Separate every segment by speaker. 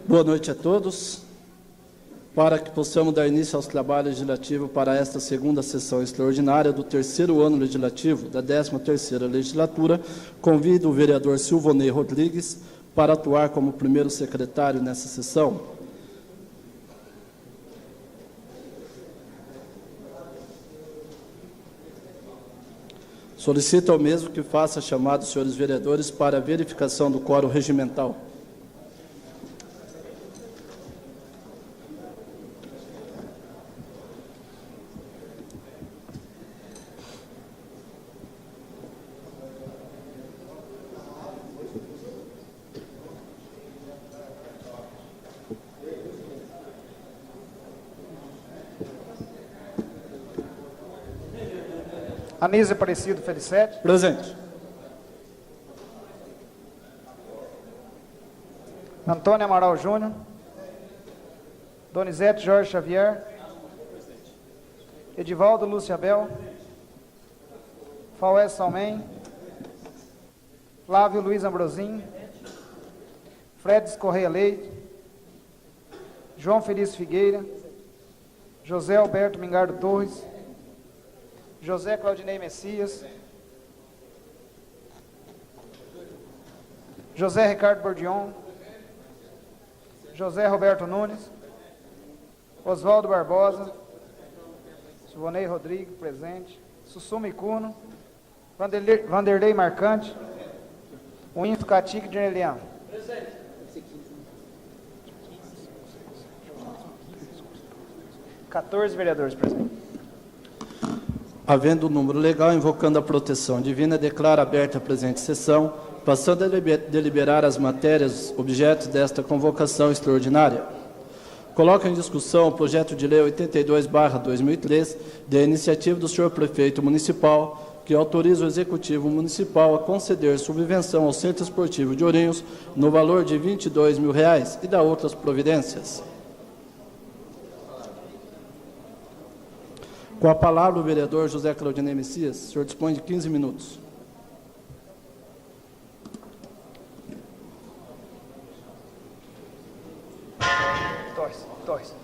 Speaker 1: Boa noite a todos. Para que possamos dar início aos trabalhos legislativos para esta segunda sessão extraordinária do terceiro ano legislativo da 13ª legislatura, convido o vereador Silvonei Rodrigues para atuar como primeiro secretário nessa sessão. Solicito ao mesmo que faça chamado os senhores vereadores para a verificação do quórum regimental.
Speaker 2: Anísio Aparecido Felicete.
Speaker 1: Presente.
Speaker 2: Antônio Amaral Júnior. Donizete Jorge Xavier. Edivaldo Lúcio Abel. Faués Salmen. Flávio Luiz Ambrosim. Fredes Correia Leite. João Felício Figueira. José Alberto Mingardo Torres. José Claudinei Messias, José Ricardo Bordion, José Roberto Nunes, Oswaldo Barbosa, Silvonei Rodrigues, presente, Sussumi Cuno, Vanderlei Marcante, Winfo Catique de Nerlian. Presente. 14 vereadores presentes.
Speaker 1: Havendo o número legal, invocando a proteção divina, declaro aberta a presente sessão, passando a deliberar as matérias objetos desta convocação extraordinária. Coloco em discussão o projeto de lei 82/2003, da iniciativa do senhor prefeito municipal, que autoriza o executivo municipal a conceder subvenção ao Centro Esportivo de Ourinhos no valor de R$ 22.000 e da outras providências. Com a palavra, o vereador José Claudinei Messias. O senhor dispõe de 15 minutos.
Speaker 2: Torres.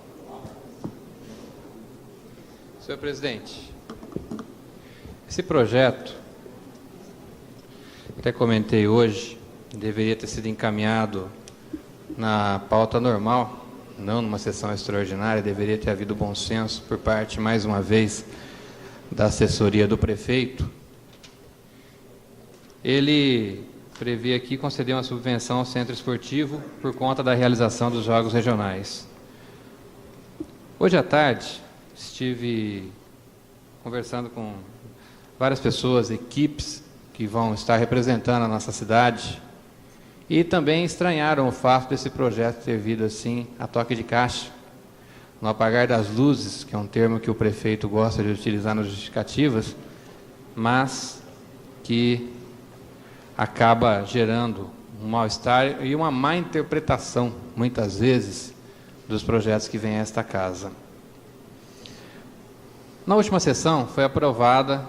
Speaker 3: Senhor presidente, esse projeto, até comentei hoje, deveria ter sido encaminhado na pauta normal, não numa sessão extraordinária. Deveria ter havido bom senso por parte, mais uma vez, da assessoria do prefeito. Ele prevê aqui conceder uma subvenção ao centro esportivo por conta da realização dos jogos regionais. Hoje à tarde, estive conversando com várias pessoas, equipes que vão estar representando a nossa cidade, e também estranharam o fato desse projeto ter vindo assim a toque de caixa, no apagar das luzes, que é um termo que o prefeito gosta de utilizar nas justificativas, mas que acaba gerando um mal-estar e uma má interpretação, muitas vezes, dos projetos que vêm a esta casa. Na última sessão foi aprovada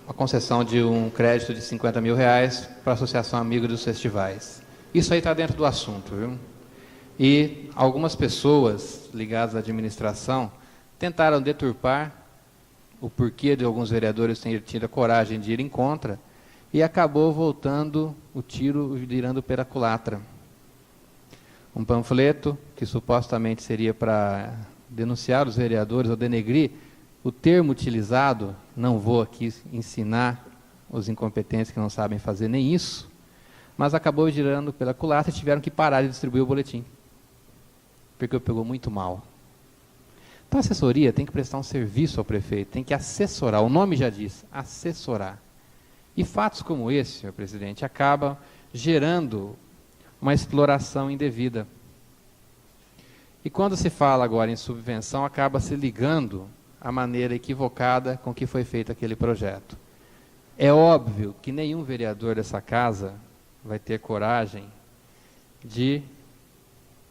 Speaker 3: a concessão de um crédito de R$ 50.000 para a Associação Amiga dos Festivais. Isso aí está dentro do assunto, viu? E algumas pessoas ligadas à administração tentaram deturpar o porquê de alguns vereadores terem tido a coragem de ir em contra, e acabou voltando o tiro virando pela culatra. Um panfleto que supostamente seria para denunciar os vereadores ou denegrir o termo utilizado, não vou aqui ensinar os incompetentes que não sabem fazer nem isso, mas acabou girando pela culatra e tiveram que parar de distribuir o boletim, porque pegou muito mal. Então a assessoria tem que prestar um serviço ao prefeito, tem que assessorar, o nome já diz, assessorar. E fatos como esse, senhor presidente, acabam gerando uma exploração indevida. E quando se fala agora em subvenção, acaba se ligando a maneira equivocada com que foi feito aquele projeto. É óbvio que nenhum vereador dessa casa vai ter coragem de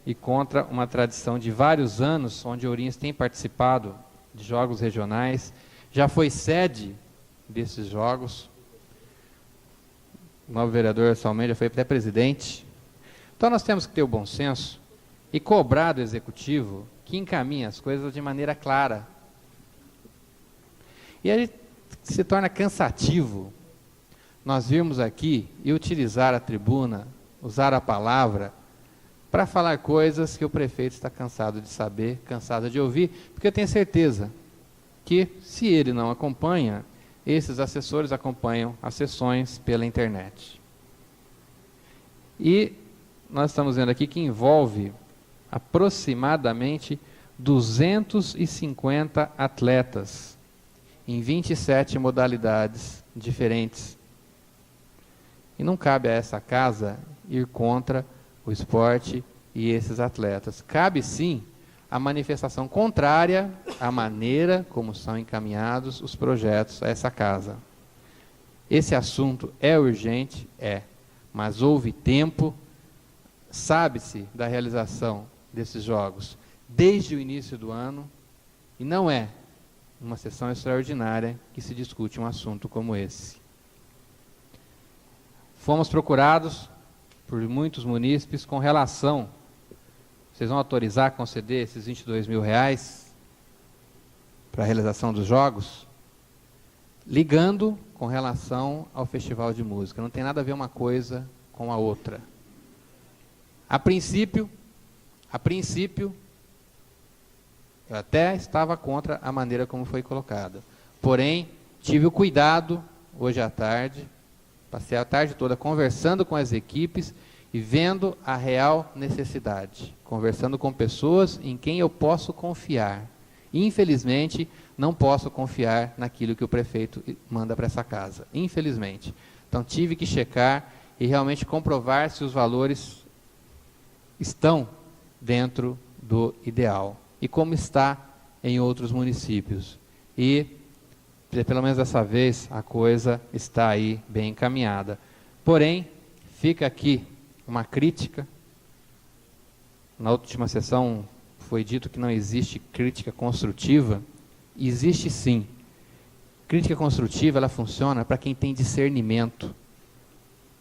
Speaker 3: ir contra uma tradição de vários anos, onde Ourinhos tem participado de jogos regionais, já foi sede desses jogos. O novo vereador Salmen já foi até presidente Então nós temos que ter o bom senso e cobrar do executivo que encaminhe as coisas de maneira clara. E aí se torna cansativo nós virmos aqui e utilizar a tribuna, usar a palavra, para falar coisas que o prefeito está cansado de saber, cansado de ouvir, porque eu tenho certeza que, se ele não acompanha, esses assessores acompanham as sessões pela internet. E nós estamos vendo aqui que envolve aproximadamente 250 atletas em 27 modalidades diferentes. E não cabe a essa casa ir contra o esporte e esses atletas. Cabe sim a manifestação contrária à maneira como são encaminhados os projetos a essa casa. Esse assunto é urgente? É, mas houve tempo, sabe-se da realização desses jogos desde o início do ano, e não é uma sessão extraordinária que se discute um assunto como esse. Fomos procurados por muitos munícipes com relação, vocês vão autorizar a conceder esses R$22 mil para a realização dos jogos? Ligando com relação ao festival de música. Não tem nada a ver uma coisa com a outra. A princípio, eu até estava contra a maneira como foi colocada. Porém, tive o cuidado, hoje à tarde, passei a tarde toda conversando com as equipes e vendo a real necessidade. Conversando com pessoas em quem eu posso confiar. Infelizmente, não posso confiar naquilo que o prefeito manda para essa casa. Infelizmente. Então, tive que checar e realmente comprovar se os valores estão dentro do ideal. E como está em outros municípios. E, pelo menos dessa vez, a coisa está aí bem encaminhada. Porém, fica aqui uma crítica. Na última sessão foi dito que não existe crítica construtiva. Existe sim. Crítica construtiva, ela funciona para quem tem discernimento,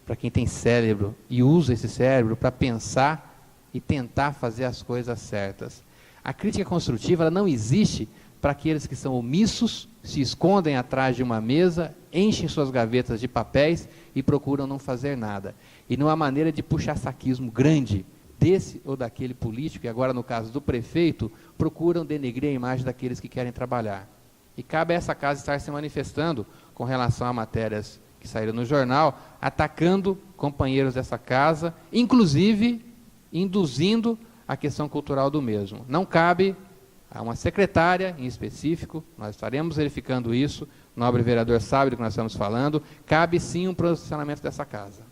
Speaker 3: para quem tem cérebro e usa esse cérebro para pensar e tentar fazer as coisas certas. A crítica construtiva, ela não existe para aqueles que são omissos, se escondem atrás de uma mesa, enchem suas gavetas de papéis e procuram não fazer nada. E não há maneira de puxar saquismo grande desse ou daquele político, e agora no caso do prefeito, procuram denegrir a imagem daqueles que querem trabalhar. E cabe a essa casa estar se manifestando com relação a matérias que saíram no jornal, atacando companheiros dessa casa, inclusive induzindo a questão cultural do mesmo. Não cabe a uma secretária em específico, nós estaremos verificando isso, o nobre vereador sabe do que nós estamos falando, cabe sim um posicionamento dessa casa.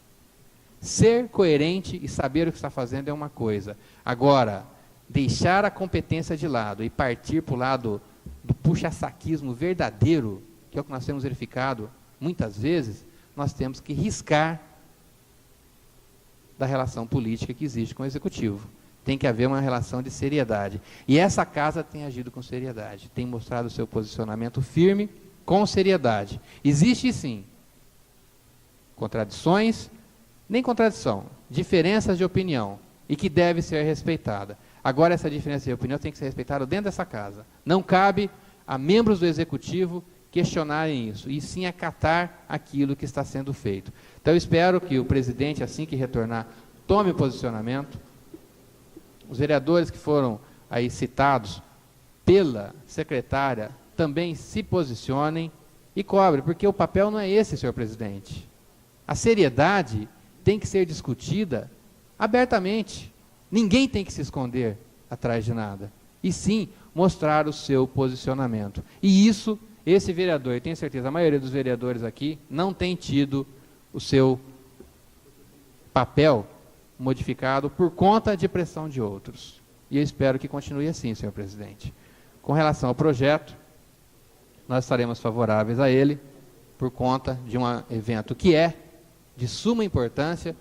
Speaker 3: Ser coerente e saber o que está fazendo é uma coisa. Agora, deixar a competência de lado e partir para o lado do puxa-saquismo verdadeiro, que é o que nós temos verificado muitas vezes, nós temos que riscar da relação política que existe com o executivo. Tem que haver uma relação de seriedade. E essa casa tem agido com seriedade, tem mostrado o seu posicionamento firme com seriedade. Existe sim contradições, nem contradição, diferenças de opinião, e que deve ser respeitada. Agora essa diferença de opinião tem que ser respeitada dentro dessa casa. Não cabe a membros do executivo questionarem isso, e sim acatar aquilo que está sendo feito. Então eu espero que o presidente, assim que retornar, tome posicionamento. Os vereadores que foram aí citados pela secretária também se posicionem e cobrem, porque o papel não é esse, senhor presidente. A seriedade tem que ser discutida abertamente. Ninguém tem que se esconder atrás de nada. E sim, mostrar o seu posicionamento. E isso, esse vereador, eu tenho certeza, a maioria dos vereadores aqui não tem tido o seu papel modificado por conta de pressão de outros. E eu espero que continue assim, senhor presidente. Com relação ao projeto, nós estaremos favoráveis a ele, por conta de um evento que é de suma importância,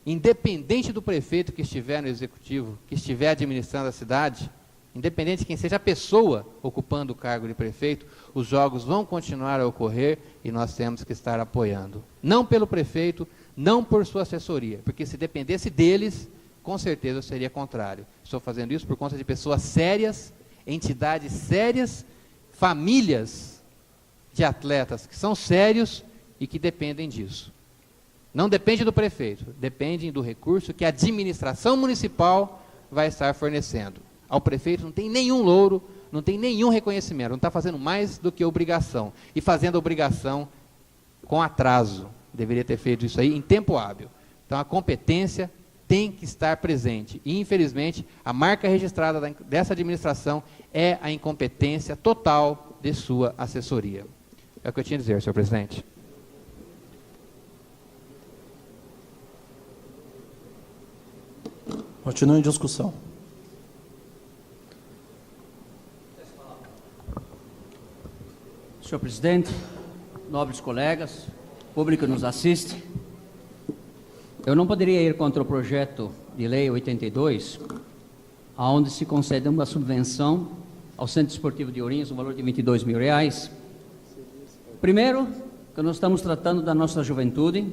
Speaker 3: independente do prefeito que estiver no executivo, que estiver administrando a cidade, independente de quem seja a pessoa ocupando o cargo de prefeito, os jogos vão continuar a ocorrer e nós temos que estar apoiando. Não pelo prefeito, não por sua assessoria, porque se dependesse deles, com certeza eu seria contrário. Estou fazendo isso por conta de pessoas sérias, entidades sérias, famílias de atletas que são sérios e que dependem disso. Não depende do prefeito, depende do recurso que a administração municipal vai estar fornecendo. Ao prefeito não tem nenhum louro, não tem nenhum reconhecimento, não está fazendo mais do que obrigação. E fazendo obrigação com atraso. Deveria ter feito isso aí em tempo hábil. Então a competência tem que estar presente. E infelizmente a marca registrada dessa administração é a incompetência total de sua assessoria. É o que eu tinha a dizer, senhor presidente.
Speaker 1: Continue em discussão.
Speaker 4: Senhor presidente, nobres colegas, público que nos assiste, eu não poderia ir contra o projeto de lei 82, onde se concede uma subvenção ao Centro Esportivo de Ourinhos, no valor de R$22 mil. Primeiro, que nós estamos tratando da nossa juventude.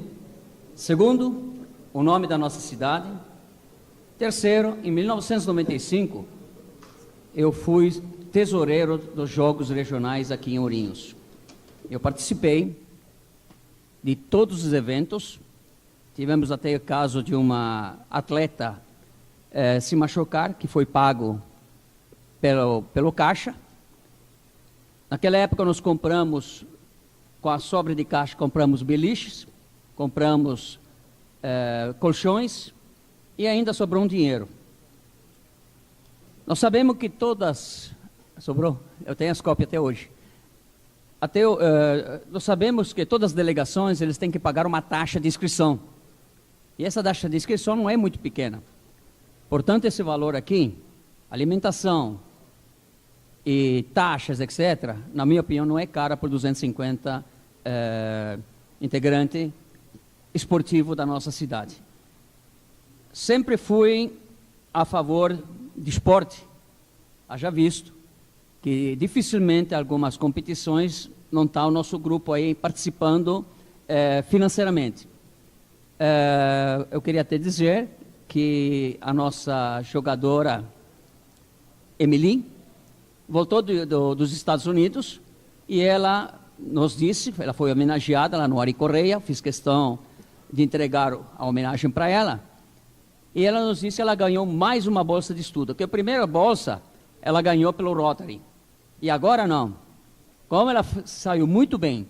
Speaker 4: Segundo, o nome da nossa cidade. Terceiro, em 1995, eu fui tesoureiro dos Jogos Regionais aqui em Ourinhos. Eu participei de todos os eventos. Tivemos até o caso de uma atleta se machucar, que foi pago pelo caixa. Naquela época nós compramos, com a sobra de caixa, compramos beliches, compramos colchões e ainda sobrou um dinheiro. Nós sabemos que todas... Sobrou? Eu tenho as cópias até hoje. Nós sabemos que todas as delegações eles têm que pagar uma taxa de inscrição. E essa taxa de inscrição não é muito pequena. Portanto, esse valor aqui, alimentação e taxas, etc., na minha opinião, não é cara por 250 integrante esportivo da nossa cidade. Sempre fui a favor de esporte. Haja visto que dificilmente algumas competições não está o nosso grupo aí participando financeiramente. Eu queria até dizer que a nossa jogadora Emily voltou dos Estados Unidos e ela nos disse, ela foi homenageada lá no Ari Correia, fiz questão de entregar a homenagem para ela, e ela nos disse que ela ganhou mais uma bolsa de estudo, que a primeira bolsa ela ganhou pelo Rotary, e agora não. Como ela saiu muito bem,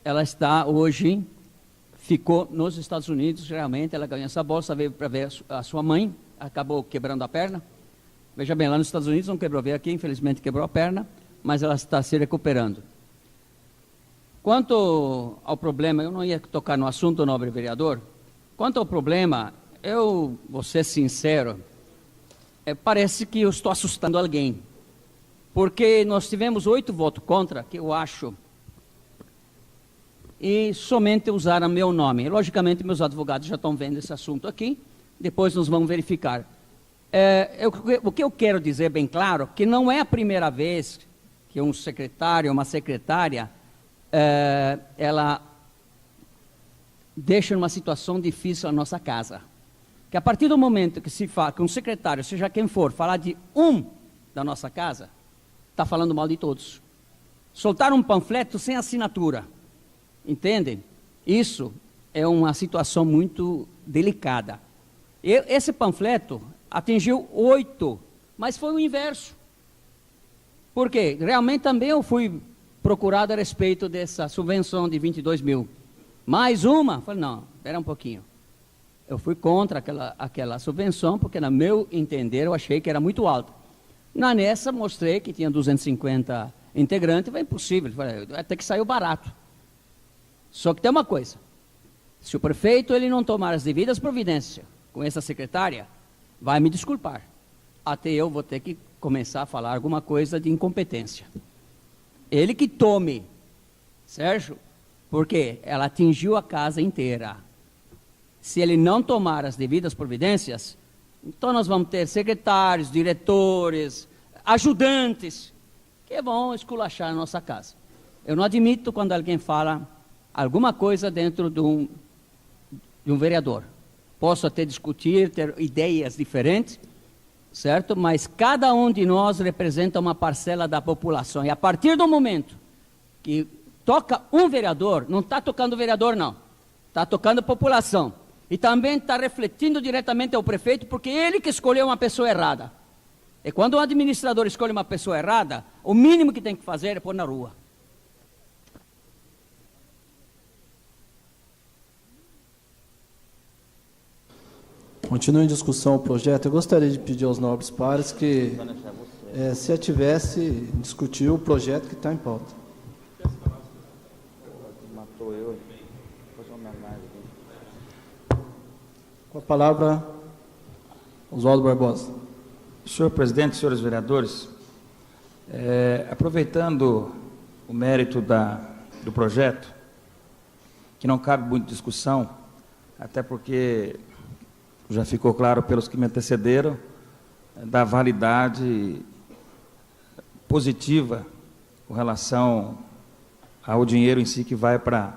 Speaker 4: ela está hoje, ficou nos Estados Unidos, realmente ela ganhou essa bolsa, veio para ver a sua mãe, acabou quebrando a perna. Veja bem, lá nos Estados Unidos não quebrou, veio aqui, infelizmente quebrou a perna, mas ela está se recuperando. Quanto ao problema, eu não ia tocar no assunto, nobre vereador. Quanto ao problema, eu vou ser sincero, parece que eu estou assustando alguém. Porque nós tivemos 8 votos contra, que eu acho, e somente usaram meu nome. Logicamente, meus advogados já estão vendo esse assunto aqui, depois nós vamos verificar. O que eu quero dizer bem claro, que não é a primeira vez que um secretário, uma secretária, ela deixa numa situação difícil a nossa casa. Que a partir do momento que se fala, que um secretário, seja quem for, falar de da nossa casa, está falando mal de todos. Soltar um panfleto sem assinatura, entendem? Isso é uma situação muito delicada. Esse panfleto atingiu 8, mas foi o inverso. Por quê? Realmente também eu fui procurado a respeito dessa subvenção de 22 mil. Mais uma? Falei, não, espera um pouquinho. Eu fui contra aquela subvenção, porque, no meu entender, eu achei que era muito alta. Nessa, mostrei que tinha 250 integrantes, foi impossível, até que saiu barato. Só que tem uma coisa, se o prefeito ele não tomar as devidas providências com essa secretária, vai me desculpar. Até eu vou ter que começar a falar alguma coisa de incompetência. Ele que tome, Sérgio, porque ela atingiu a casa inteira. Se ele não tomar as devidas providências, então nós vamos ter secretários, diretores, ajudantes, que vão esculachar a nossa casa. Eu não admito quando alguém fala alguma coisa dentro de um vereador. Posso até discutir, ter ideias diferentes, certo? Mas cada um de nós representa uma parcela da população. E a partir do momento que toca um vereador, não está tocando o vereador, não. Está tocando a população. E também está refletindo diretamente ao prefeito, porque ele que escolheu uma pessoa errada. E quando um administrador escolhe uma pessoa errada, o mínimo que tem que fazer é pôr na rua.
Speaker 1: Continua em discussão o projeto. Eu gostaria de pedir aos nobres pares que se ativesse discutir o projeto que está em pauta. Com a palavra, Oswaldo Barbosa.
Speaker 5: Senhor presidente, senhores vereadores, aproveitando o mérito do projeto, que não cabe muita discussão, até porque já ficou claro pelos que me antecederam, da validade positiva com relação ao dinheiro em si que vai para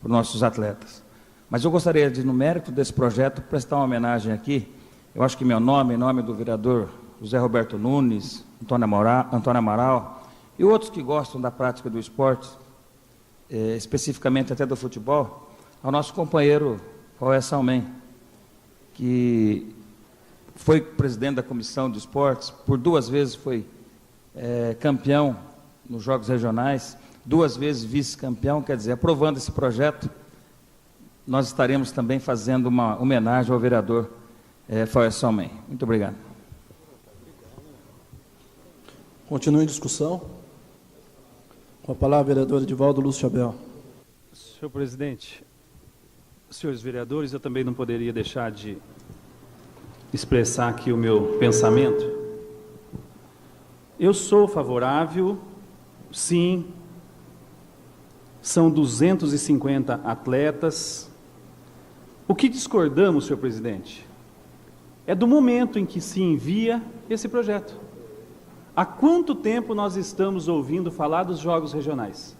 Speaker 5: os nossos atletas. Mas eu gostaria de, no mérito desse projeto, prestar uma homenagem aqui. Eu acho que meu nome, em nome do vereador José Roberto Nunes, Antônio Amaral, e outros que gostam da prática do esporte, especificamente até do futebol, ao nosso companheiro Paué Salmen, que foi presidente da Comissão de Esportes, por 2 vezes foi campeão nos Jogos Regionais, 2 vezes vice-campeão, quer dizer, aprovando esse projeto, nós estaremos também fazendo uma homenagem ao vereador Paué Salmen. Muito obrigado.
Speaker 1: Continua em discussão. Com a palavra, vereador Edivaldo Lúcio Abel.
Speaker 6: Senhor presidente, senhores vereadores, eu também não poderia deixar de expressar aqui o meu pensamento. Eu sou favorável, sim, são 250 atletas. O que discordamos, senhor presidente, é do momento em que se envia esse projeto. Há quanto tempo nós estamos ouvindo falar dos Jogos Regionais?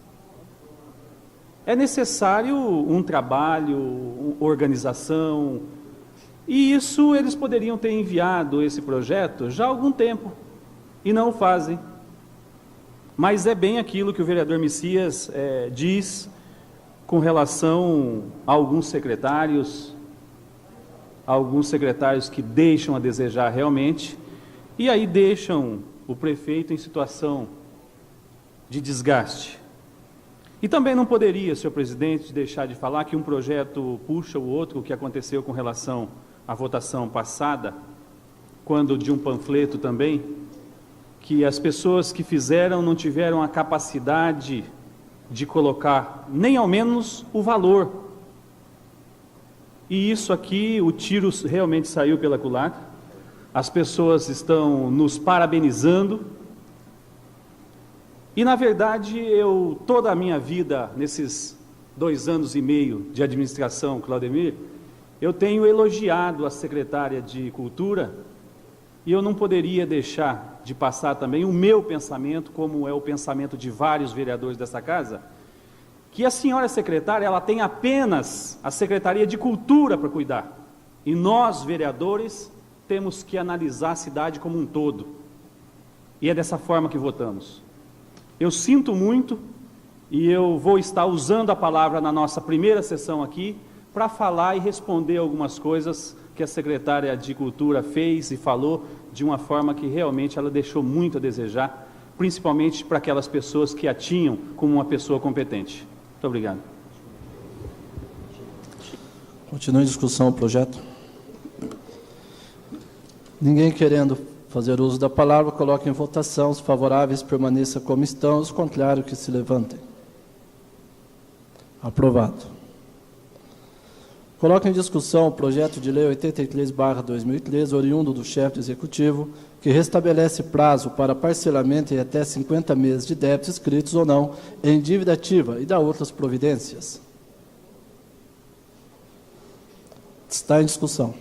Speaker 6: É necessário um trabalho, organização, e isso eles poderiam ter enviado esse projeto já há algum tempo, e não o fazem. Mas é bem aquilo que o vereador Messias diz com relação a alguns secretários que deixam a desejar realmente, e aí deixam o prefeito em situação de desgaste. E também não poderia, senhor presidente, deixar de falar que um projeto puxa o outro, o que aconteceu com relação à votação passada, quando de um panfleto também, que as pessoas que fizeram não tiveram a capacidade de colocar nem ao menos o valor. E isso aqui, o tiro realmente saiu pela culatra. As pessoas estão nos parabenizando. E, na verdade, toda a minha vida, nesses 2 anos e meio de administração, Claudemir, eu tenho elogiado a secretária de Cultura, e eu não poderia deixar de passar também o meu pensamento, como é o pensamento de vários vereadores dessa casa, que a senhora secretária, ela tem apenas a Secretaria de Cultura para cuidar, e nós, vereadores, temos que analisar a cidade como um todo, e é dessa forma que votamos. Eu sinto muito, e eu vou estar usando a palavra na nossa primeira sessão aqui, para falar e responder algumas coisas que a secretária de Cultura fez e falou de uma forma que realmente ela deixou muito a desejar, principalmente para aquelas pessoas que a tinham como uma pessoa competente. Muito obrigado.
Speaker 1: Continua em discussão o projeto. Ninguém querendo fazer uso da palavra, coloque em votação. Os favoráveis permaneçam como estão, os contrários que se levantem. Aprovado. Coloco em discussão o projeto de lei 83/2013, oriundo do chefe do executivo, que restabelece prazo para parcelamento em até 50 meses de débitos escritos ou não em dívida ativa e dá outras providências. Está em discussão.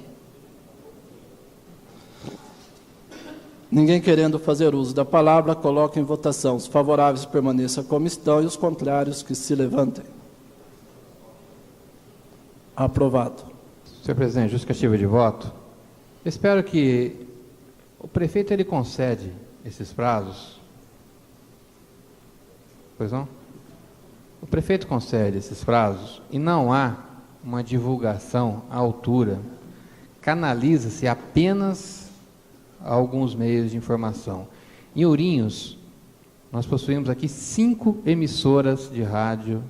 Speaker 1: Ninguém querendo fazer uso da palavra, coloque em votação. Os favoráveis permaneçam como estão e os contrários que se levantem. Aprovado.
Speaker 3: Senhor presidente, justificativa de voto. Espero que o prefeito ele concede esses prazos. Pois não? O prefeito concede esses prazos e não há uma divulgação à altura. Canaliza-se apenas a alguns meios de informação. Em Ourinhos, nós possuímos aqui 5 emissoras de rádio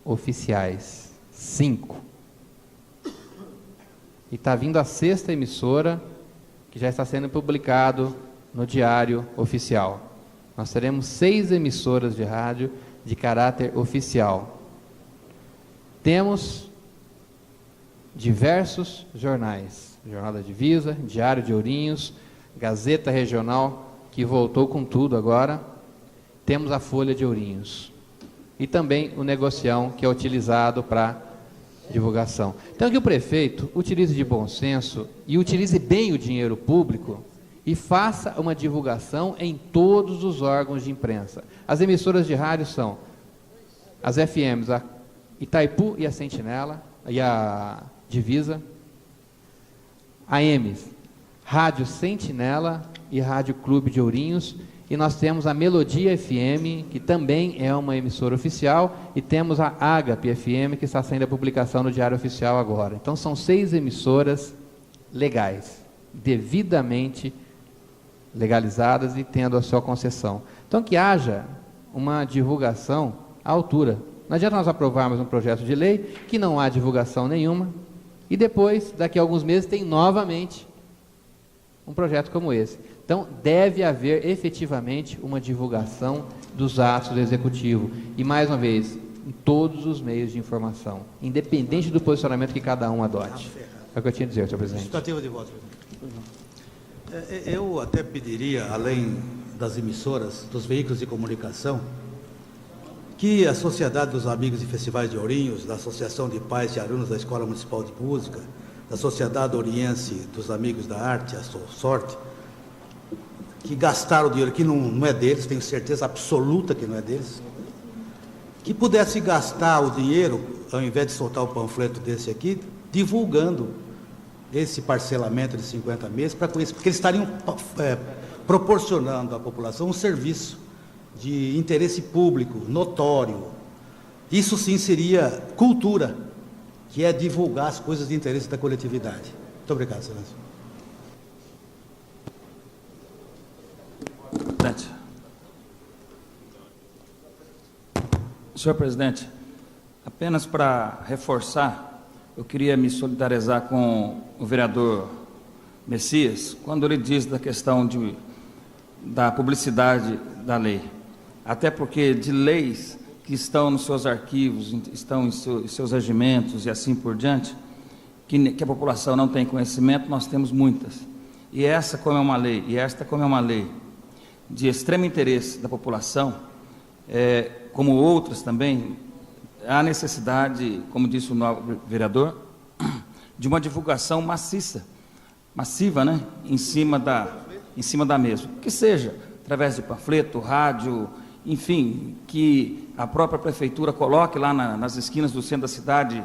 Speaker 3: oficiais. 5. E está vindo a 6ª emissora, que já está sendo publicado no Diário Oficial. Nós teremos 6 emissoras de rádio de caráter oficial. Temos diversos jornais, Jornal da Divisa, Diário de Ourinhos, Gazeta Regional, que voltou com tudo agora. Temos a Folha de Ourinhos. E também o Negocião, que é utilizado para divulgação. Então, que o prefeito utilize de bom senso e utilize bem o dinheiro público e faça uma divulgação em todos os órgãos de imprensa. As emissoras de rádio são as FMs, a Itaipu e a Sentinela, e a Divisa, AMs, Rádio Sentinela e Rádio Clube de Ourinhos, e nós temos a Melodia FM, que também é uma emissora oficial, e temos a Agape FM, que está saindo a publicação no Diário Oficial agora. Então, são 6 emissoras legais, devidamente legalizadas e tendo a sua concessão. Então, que haja uma divulgação à altura. Não adianta nós aprovarmos um projeto de lei que não há divulgação nenhuma, e depois, daqui a alguns meses, tem novamente um projeto como esse. Então, deve haver efetivamente uma divulgação dos atos do Executivo. E, mais uma vez, em todos os meios de informação, independente do posicionamento que cada um adote. É o que eu tinha a dizer, senhor presidente.
Speaker 7: Justificativa de voto, presidente. Eu até pediria, além das emissoras, dos veículos de comunicação, que a Sociedade dos Amigos de Festivais de Ourinhos, da Associação de Pais e Alunos da Escola Municipal de Música, da Sociedade Oriense dos Amigos da Arte, a Sorte, que gastaram o dinheiro que não é deles, tenho certeza absoluta que não é deles, que pudesse gastar o dinheiro, ao invés de soltar o panfleto desse aqui, divulgando esse parcelamento de 50 meses, para conhecer, porque eles estariam proporcionando à população um serviço de interesse público, notório. Isso sim seria cultura, que é divulgar as coisas de interesse da coletividade. Muito obrigado, excelência.
Speaker 5: Senhor presidente, apenas para reforçar, eu queria me solidarizar com o vereador Messias, quando ele diz da questão da publicidade da lei. Até porque de leis que estão nos seus arquivos, estão em seus regimentos e assim por diante, que a população não tem conhecimento, nós temos muitas. E esta, como é uma lei de extremo interesse da população, como outras também, há necessidade, como disse o novo vereador, de uma divulgação massiva, né, em cima da mesma. Que seja através de panfleto, rádio, enfim, que a própria prefeitura coloque lá nas esquinas do centro da cidade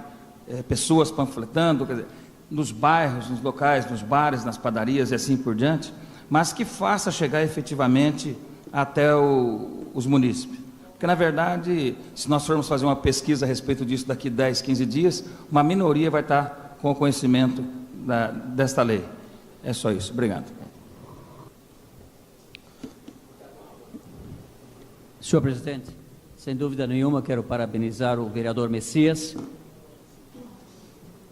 Speaker 5: pessoas panfletando, quer dizer, nos bairros, nos locais, nos bares, nas padarias e assim por diante, mas que faça chegar efetivamente até os munícipes. Porque, na verdade, se nós formos fazer uma pesquisa a respeito disso daqui 10, 15 dias, uma minoria vai estar com o conhecimento desta lei. É só isso. Obrigado.
Speaker 4: Senhor presidente, sem dúvida nenhuma, quero parabenizar o vereador Messias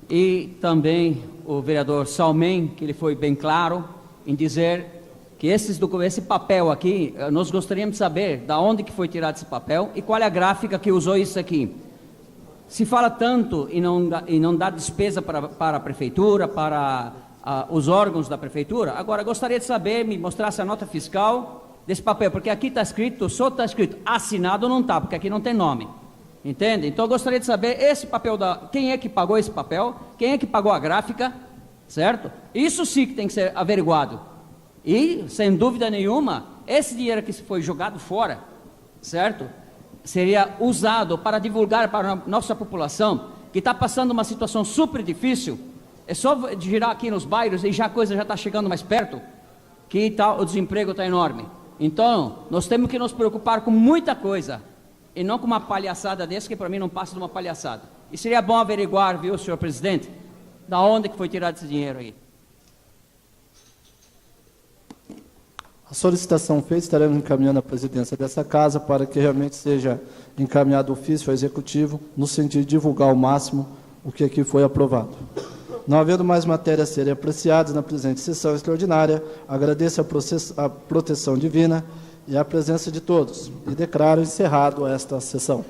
Speaker 4: e também o vereador Salmen, que ele foi bem claro em dizer que esse papel aqui, nós gostaríamos de saber de onde que foi tirado esse papel e qual é a gráfica que usou isso aqui. Se fala tanto e não dá despesa para a prefeitura, para os órgãos da prefeitura, agora gostaria de saber, me mostrasse a nota fiscal desse papel, porque aqui está escrito, só está escrito, assinado não está, porque aqui não tem nome, entende? Então eu gostaria de saber esse papel, quem é que pagou esse papel, quem é que pagou a gráfica, certo? Isso sim que tem que ser averiguado. E, sem dúvida nenhuma, esse dinheiro que foi jogado fora, certo? Seria usado para divulgar para a nossa população, que está passando uma situação super difícil, É só girar aqui nos bairros e já a coisa já está chegando mais perto, que tá, o desemprego está enorme. Então, nós temos que nos preocupar com muita coisa, e não com uma palhaçada dessa, que para mim não passa de uma palhaçada. E seria bom averiguar, viu, senhor presidente, da onde que foi tirado esse dinheiro aí.
Speaker 1: A solicitação feita, estaremos encaminhando à presidência dessa casa para que realmente seja encaminhado ofício ao executivo, no sentido de divulgar ao máximo o que aqui foi aprovado. Não havendo mais matérias a serem apreciadas na presente sessão extraordinária, agradeço a proteção divina e a presença de todos, e declaro encerrado esta sessão.